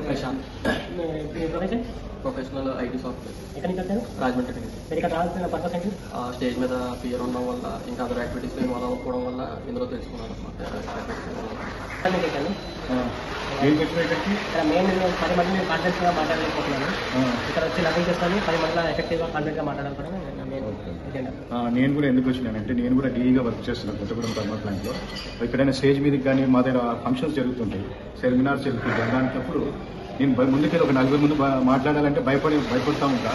Prashanth professional IT software. ఎక్కడి నుంచి వచ్చారు? రాజమండ్రి నుంచి. మీరు ఇక్కడ రావాల్సిన పర్పస్ ఏంటి? స్టేజ్ మీద ఫియర్ ఉండడం వల్ల, ఇంకా అదర్ యాక్టివిటీస్లో ఇన్వాల్వ్ అవ్వకపోవడం వల్ల ఇందులో తెలుసుకున్నాను అనమాట. ఇక్కడ మెయిన్ 10 మంది నేను కాన్ఫిడెన్స్గా మాట్లాడలేకపోతున్నాను. ఇక్కడ వచ్చి లభింగ్ చేస్తాను 10 మందిలో ఎఫెక్టివ్గా కాన్ఫిడెంట్గా మాట్లాడాలనుకోవడం నేను కూడా ఎందుకు వచ్చినానంటే, నేను కూడా డీగా వర్క్ చేస్తున్నాను కొత్తగూడెం థర్మల్ ప్లాంట్లో. ఎక్కడైనా స్టేజ్ మీదకి కానీ మా దగ్గర ఫంక్షన్స్ జరుగుతుంటాయి, సెమినార్స్ జరుగుతుంటాయి. అలాంటప్పుడు నేను ముందుకెళ్ళి ఒక 40 ముందు మాట్లాడాలంటే భయపడతా ఉంటా.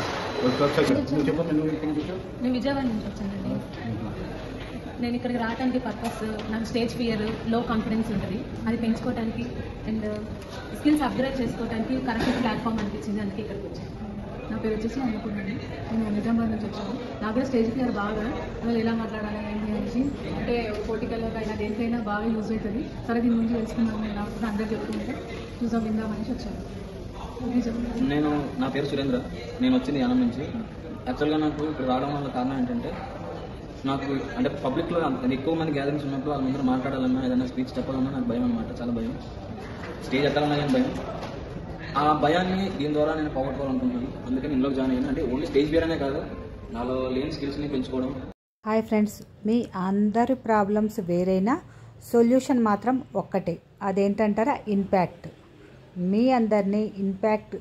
నువ్వు చెప్పండి, నేను విజయవాడ నుంచి వచ్చానండి. నేను ఇక్కడికి రావడానికి పర్పస్ నాకు స్టేజ్ ఫియర్, లో కాన్ఫిడెన్స్ ఉంటుంది. అది పెంచుకోవడానికి అండ్ స్కిల్స్ అప్గ్రేడ్ చేసుకోవడానికి కరెక్ట్ ప్లాట్ఫామ్ అనిపించింది, అందుకే ఇక్కడికి వచ్చాను. నా పేరు వచ్చేసి అనుకున్నాను. నేను నిజామాబాద్ నుంచి వచ్చాను. నాకు కూడా స్టేజ్ ఫియర్ బాగా, అసలు ఎలా మాట్లాడాలి ఏంటి అనేసి, అంటే పొలిటికల్లో అయినా దేనికైనా బాగా యూజ్ అవుతుంది. సరే దీని ముందు తెలుసుకున్నాను, నేను నాకు అందరూ చెప్తుంటే యూజ్ విందామనేసి వచ్చాను. నా పేరు సురేంద్ర. నేను వచ్చింది యానం నుంచి. యాక్చువల్గా నాకు ఇక్కడ రావడం వల్ల కారణం ఏంటంటే, నాకు అంటే పబ్లిక్లో ఎక్కువ మంది గ్యాదరింగ్స్ ఉన్నప్పుడు వాళ్ళ ముందర మాట్లాడాలన్నా, ఏదైనా స్పీచ్ చెప్పాలన్నా నాకు భయం అనమాట, చాలా భయం. స్టేజ్ ఎక్కాలన్నా కానీ భయం. ఆ భయాన్ని దీని ద్వారా నేను పోగొట్టుకోవాలనుకుంటున్నాను. అందుకని ఇందులోకి జాయిన్ అయ్యాను. అంటే ఓన్లీ స్టేజ్ ఫియర్ అనే కాదు, నాలో లేని స్కిల్స్ని పెంచుకోవడం. హాయ్ ఫ్రెండ్స్, మీ అందరి ప్రాబ్లమ్స్ వేరైనా సొల్యూషన్ మాత్రం ఒక్కటే. అదేంటంటారా? ఇంపాక్ట్. మీ అందరినీ ఇంపాక్ట్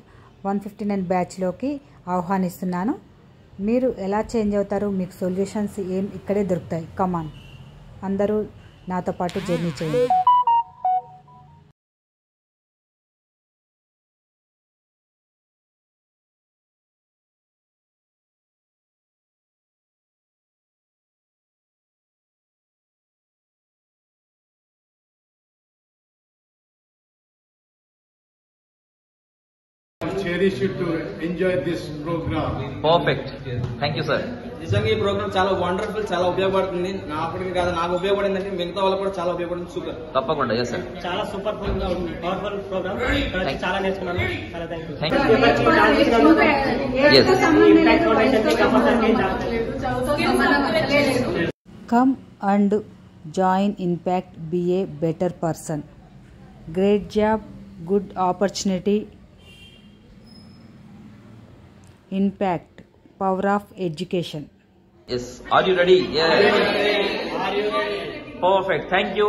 159 బ్యాచ్లోకి ఆహ్వానిస్తున్నాను. మీరు ఎలా చేంజ్ అవుతారు, మీకు సొల్యూషన్స్ ఏం ఇక్కడే దొరుకుతాయి. కమాన్, అందరూ నాతో పాటు జర్నీ చేయండి. cherish it to enjoy this program. Perfect. Thank you, sir. నిజంగా ఈ ప్రోగ్రామ్ చాలా వండర్ఫుల్, చాలా ఉపయోగపడుతుంది. నాప్పటికి కాదు, నాకు ఉపయోగపడిందంటే మిగతా వాళ్ళకి కూడా చాలా ఉపయోగపడుతుంది. సూపర్, తప్పకుండా. ఎస్ సార్, చాలా సూపర్ గా ఉంది. పవర్ఫుల్ ప్రోగ్రామ్, చాలా నేర్చుకున్నాను. చాలా thank you. Come and join Impact, be a better person. Great job, good opportunity. Impact, power of education. Yes. Are you ready? Yeah. Are you ready? Perfect. Thank you.